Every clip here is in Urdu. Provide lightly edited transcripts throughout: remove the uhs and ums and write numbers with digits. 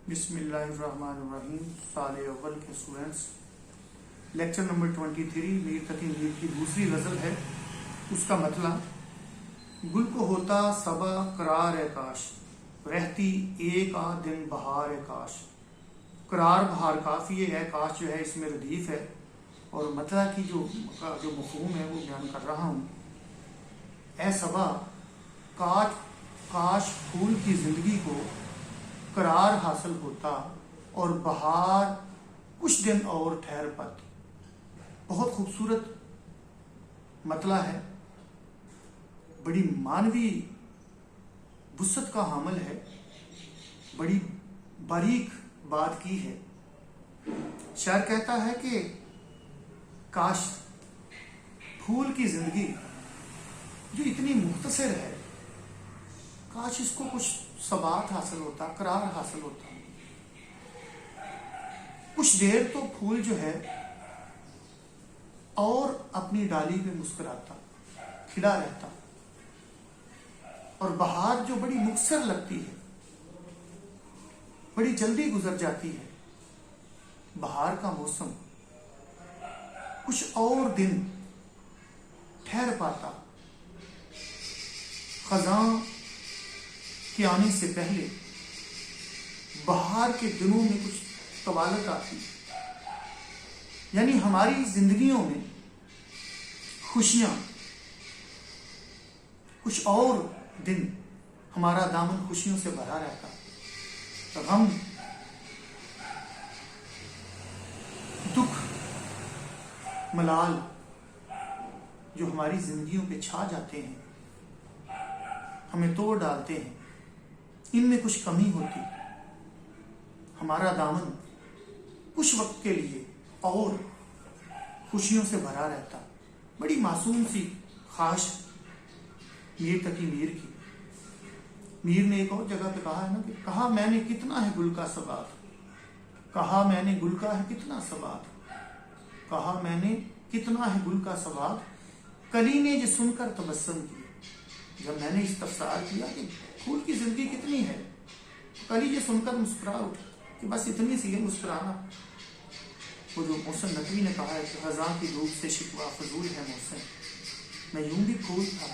بسم اللہ الرحمن الرحیم. سال اول کے students, lecture number 23 Mir Taqi Mir کی دوسری غزل ہے. اس کا مطلب: گل کو ہوتا صبا قرار ہے کاش، رہتی ایک آدھ دن بہار ہے کاش. قرار بہار کافی ہے، کاش جو ہے اس میں ردیف ہے، اور مطلب کی جو مفہوم ہے وہ بیان کر رہا ہوں. اے صبا، کاش پھول کی زندگی کو قرار حاصل ہوتا، اور بہار کچھ دن اور ٹھہر پاتی. بہت خوبصورت مطلع ہے، بڑی معنوی وسعت کا حامل ہے، بڑی باریک بات کی ہے. شاعر کہتا ہے کہ کاش پھول کی زندگی جو اتنی مختصر ہے، کاش اس کو کچھ ثبات حاصل ہوتا، قرار حاصل ہوتا. کچھ دیر تو پھول جو ہے اور اپنی ڈالی پہ مسکراتا، کھلا رہتا، اور بہار جو بڑی مختصر لگتی ہے، بڑی جلدی گزر جاتی ہے. بہار کا موسم کچھ اور دن ٹھہر پاتا، خزاں کے آنے سے پہلے بہار کے دنوں میں کچھ طوالت آتی. یعنی ہماری زندگیوں میں خوشیاں کچھ اور دن، ہمارا دامن خوشیوں سے بھرا رہتا. غم، دکھ، ملال جو ہماری زندگیوں پہ چھا جاتے ہیں، ہمیں توڑ ڈالتے ہیں، ان میں کچھ کمی ہوتی. ہمارا دامن کچھ وقت کے لیے اور خوشیوں سے بھرا رہتا. بڑی معصوم سی خواہش میر تقی میر کی. میر نے ایک اور جگہ پہ کہا ہے نا کہ کہا میں نے کتنا ہے گل کا ثبات، کہا میں نے گل کا ہے کتنا ثبات، کہا میں نے کتنا ہے گل کا ثبات، کلی نے جو سن کر تبسم کی. جب میں نے استفسار کیا کہ پھول کی زندگی کتنی ہے، کلی یہ سن کر مسکرا اٹھا کہ بس اتنی سی ہے مسکرانا. وہ جو محسن نقوی نے کہا ہے کہ خزاں کی دھوپ سے شکوہ فضول ہے محسن، میں یوں بھی پھول تھا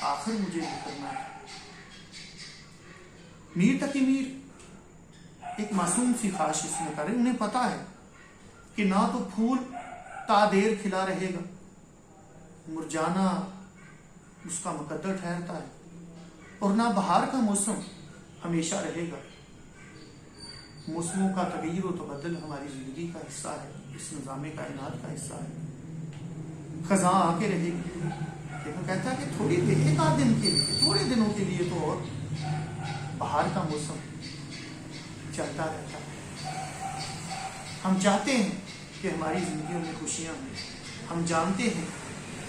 آخر مجھے بکھرنا ہے. میر تقی میر ایک معصوم سی خواہش اس میں کرے. انہیں پتا ہے کہ نہ تو پھول تا دیر کھلا رہے گا، مرجانا اس کا مقدر ٹھہرتا ہے، اور نہ بہار کا موسم ہمیشہ رہے گا. موسموں کا تغیر و تبدل ہماری زندگی کا حصہ ہے، اس نظام کائنات کا حصہ ہے. خزاں آ کے رہے گی، لیکن کہتا ہے کہ تھوڑی دیر، ایک آدھ دن کے لیے، تھوڑے دنوں کے لیے تو اور بہار کا موسم چلتا رہتا ہے. ہم چاہتے ہیں کہ ہماری زندگیوں میں خوشیاں ہوں، ہم جانتے ہیں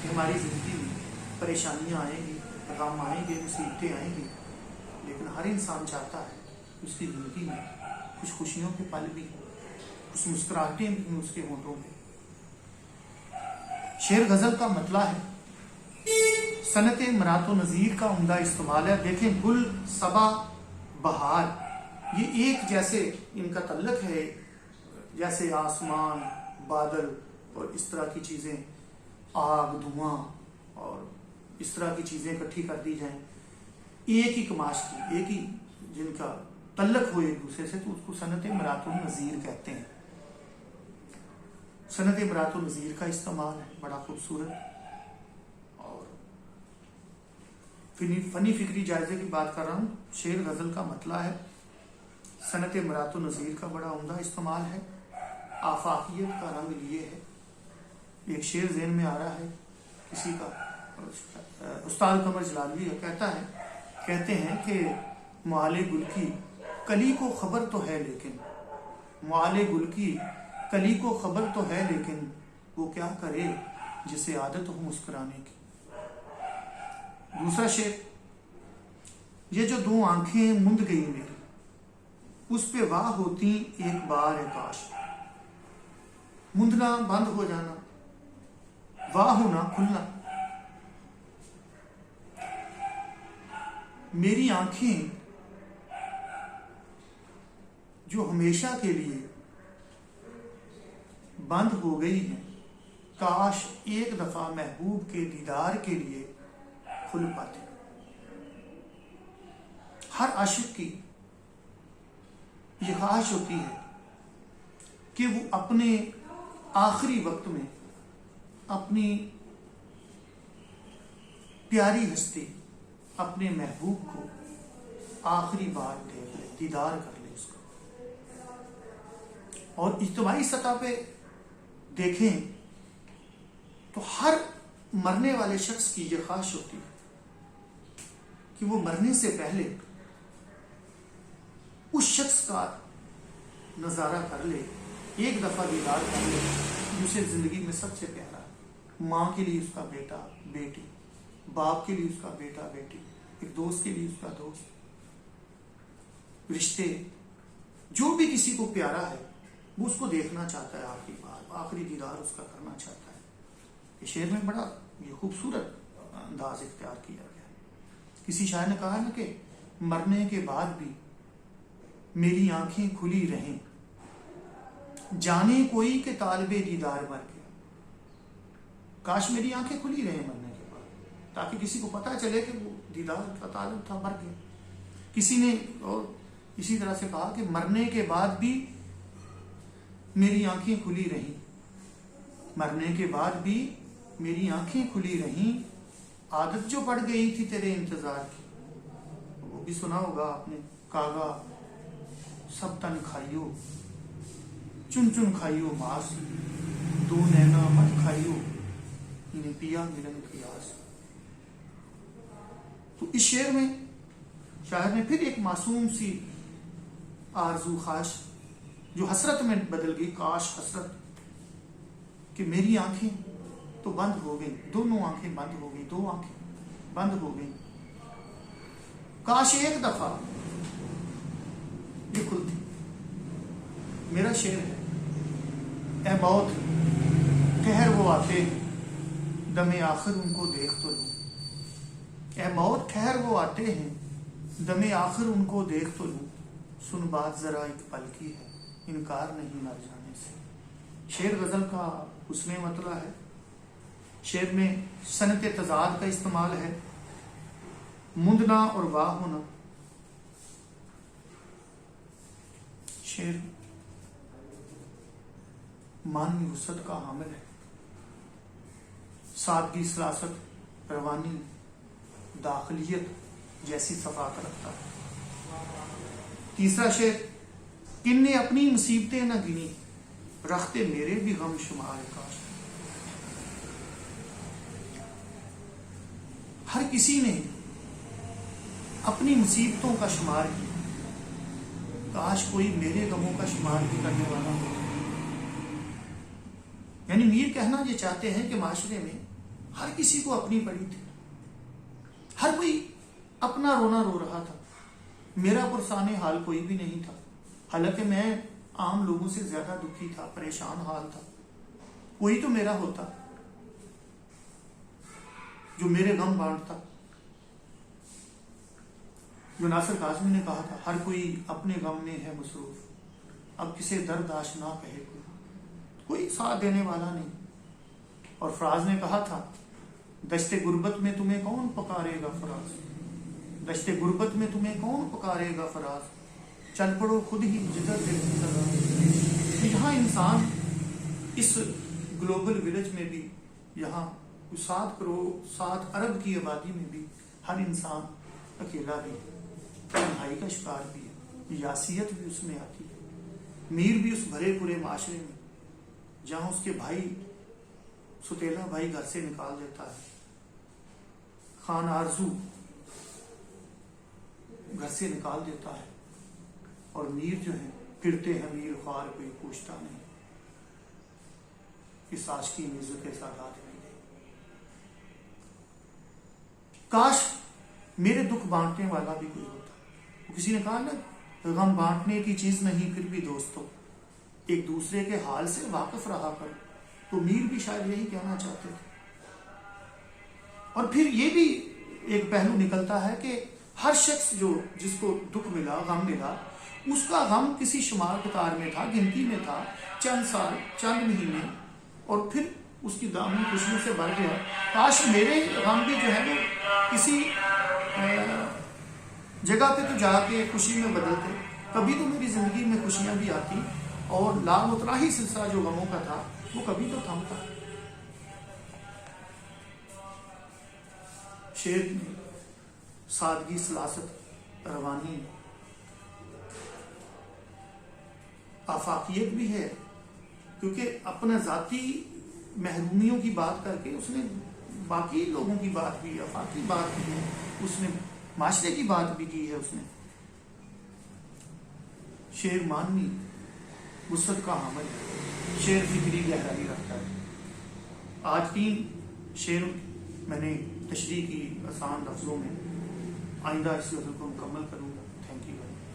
کہ ہماری زندگی میں پریشانیاں آئیں گی، غم آئیں گے، مصیبتیں آئیں گی، لیکن ہر انسان چاہتا ہے کہ اس کی زندگی میں کچھ خوشیوں کے پل بھی، کچھ مسکراہٹیں بھی ہیں اس کے ہونٹوں پہ. شعر غزل کا مطلع ہے، صنعت مرات و نظیر کا عمدہ استعمال ہے. دیکھیں، گل، صبا، بہار، یہ ایک جیسے ان کا تعلق ہے، جیسے آسمان، بادل اور اس طرح کی چیزیں، آگ، دھواں اور اس طرح کی چیزیں اکٹھی کر دی جائیں ایک ہی کماش کی، ایک ہی جن کا تعلق ہو ایک دوسرے سے، تو اس کو صنعت مرات النظیر کہتے ہیں. صنعت مرات النظیر کا استعمال ہے بڑا خوبصورت. اور فنی فکری جائزے کی بات کر رہا ہوں. شعر غزل کا مطلع ہے، صنعت مرات النظیر کا بڑا عمدہ استعمال ہے، آفاقیت کا رنگ لیے ہے. ایک شعر ذہن میں آ رہا ہے کسی کا، استاد قمر جلالوی کہتے ہیں کہ معالے گل کی کلی کو خبر تو ہے لیکن، معالے گل کی کلی کو خبر تو ہے لیکن، وہ کیا کرے جسے عادت ہو مسکرانے کی. دوسرا شعر، یہ جو دو آنکھیں مند گئی میری، اس پہ واہ ہوتی ایک بار ہے کاش. مندنا، بند ہو جانا، واہ ہونا، کھلنا. میری آنکھیں جو ہمیشہ کے لیے بند ہو گئی ہیں، کاش ایک دفعہ محبوب کے دیدار کے لیے کھل پاتے۔ ہر عاشق کی یہ خواہش ہوتی ہے کہ وہ اپنے آخری وقت میں اپنی پیاری ہستی، اپنے محبوب کو آخری بار دیکھ لے، دیدار کر لے اس کو۔ اور اجتماعی سطح پہ دیکھیں تو ہر مرنے والے شخص کی یہ خواہش ہوتی ہے کہ وہ مرنے سے پہلے اس شخص کا نظارہ کر لے، ایک دفعہ دیدار کر لے جسے زندگی میں سب سے پیارا ہے۔ ماں کے لیے اس کا بیٹا بیٹی، باپ کے لیے اس کا بیٹا بیٹی، ایک دوست کے لیے اس کا دوست، رشتے، جو بھی کسی کو پیارا ہے وہ اس کو دیکھنا چاہتا ہے، آخری بار آخری دیدار اس کا کرنا چاہتا ہے۔ یہ شعر میں بڑا یہ خوبصورت انداز اختیار کیا گیا ہے۔ کسی شاعر نے کہا نا کہ مرنے کے بعد بھی میری آنکھیں کھلی رہیں، جانے کوئی کہ طالب دیدار مر گیا۔ کاش میری آنکھیں کھلی رہیں مرنے کے بعد، تاکہ کسی کو پتہ چلے کہ وہ دیدار کا طالب تھا، مر گیا۔ کسی نے اور اسی طرح سے کہا کہ مرنے کے بعد بھی میری آنکھیں کھلی رہیں، مرنے کے بعد بھی میری آنکھیں کھلی رہیں، عادت جو پڑ گئی تھی تیرے انتظار کی۔ وہ بھی سنا ہوگا آپ نے، کاغا سب تن کھائیو، چن چن کھائیو ماس، دو نینا مت کھائیو، انہیں پیا ملن کی آس۔ تو اس شعر میں شاعر نے پھر ایک معصوم سی آرزو، خواہش جو حسرت میں بدل گئی، کاش حسرت کہ میری آنکھیں تو بند ہو گئی، دونوں آنکھیں بند ہو گئی، دو آنکھیں بند ہو گئی، کاش ایک دفعہ یہ کھلتی۔ میرا شعر ہے، اے موت قہر وہ آتے ہیں، دم آخر ان کو دیکھ تو لوں۔ اے موت قہر وہ آتے ہیں، دم آخر ان کو دیکھ تو لوں، سن بات ذرا ایک پل کی ہے، انکار نہیں مر جانے سے۔ شعر غزل کا حسن مطلع ہے۔ شعر میں صنعت تضاد کا استعمال ہے، مندنا اور واہ ہونا۔ شعر معنوی وسعت کا حامل ہے، سادگی، سلاست، روانی، داخلیت جیسی صفات رکھتا ہے۔ تیسرا شعر، کن نے اپنی مصیبتیں نہ گنی، رکھتے میرے بھی غم شمار کاش۔ ہر کسی نے اپنی مصیبتوں کا شمار کیا، کاش کوئی میرے غموں کا شمار بھی کرنے والا ہو۔ یعنی میر کہنا یہ چاہتے ہیں کہ معاشرے میں ہر کسی کو اپنی پڑی تھی، ہر کوئی اپنا رونا رو رہا تھا، میرا پرسان حال کوئی بھی نہیں تھا، حالانکہ میں عام لوگوں سے زیادہ دکھی تھا، پریشان حال تھا، کوئی تو میرا ہوتا جو میرے غم بانٹتا۔ جو ناصر کاظمی نے کہا تھا، ہر کوئی اپنے غم میں ہے مصروف، اب کسے درد آشنا کہے کوئی ساتھ دینے والا نہیں۔ اور فراز نے کہا تھا، دشت غربت میں تمہیں کون پکارے گا فراز، دشت غربت میں تمہیں کون پکارے گا فراز، چل پڑو خود ہی جدھر دل کی طرح۔ یہاں انسان اس گلوبل ولیج میں بھی، یہاں 7 ارب کی آبادی میں بھی ہر انسان اکیلا بھی ہے، تنہائی کا شکار بھی ہے، یاسیت بھی اس میں آتی ہے۔ میر بھی اس بھرے پورے معاشرے میں جہاں اس کے بھائی ستیلا بھائی گھر سے نکال دیتا ہے، خان آرزو گھر سے نکال دیتا ہے، اور میر جو ہے پھرتے ہیں میر خوار کوئی پوچھتا نہیں، اس عاشقی میں ذکر سادات نہیں گئی۔ کاش میرے دکھ بانٹنے والا بھی کوئی ہوتا۔ کسی نے کہا نا، غم بانٹنے کی چیز نہیں پھر بھی دوستوں، ایک دوسرے کے حال سے واقف رہا کر۔ تو میر بھی شاید یہی کہنا چاہتے تھے۔ اور پھر یہ بھی ایک پہلو نکلتا ہے کہ ہر شخص جس کو دکھ ملا، غم ملا، اس کا غم کسی شمار قطار میں تھا، گنتی میں تھا، چند سال، چند مہینے، اور پھر اس کی دامنی خوشیوں سے بھر گیا۔ کاش میرے غم بھی جو ہے وہ کسی جگہ پہ تو جا کے خوشی میں بدلتے، کبھی تو میری زندگی میں خوشیاں بھی آتی، اور لامتناہی سلسلہ جو غموں کا تھا وہ کبھی تو تھمتا۔ شعر میں سادگی، سلاست، روانی، آفاقیت بھی ہے، کیونکہ اپنے ذاتی محرومیوں کی بات کر کے اس نے باقی لوگوں کی بات بھی، آفاقی بات بھی ہے، اس نے معاشرے کی بات بھی کی ہے۔ اس نے شعر مانوی وسعت کا حامل ہے، شعر فکری گہرائی رکھتا ہے۔ آج 3 شعر میں نے تشریح کی آسان لفظوں میں، آئندہ اس غزل کو مکمل کروں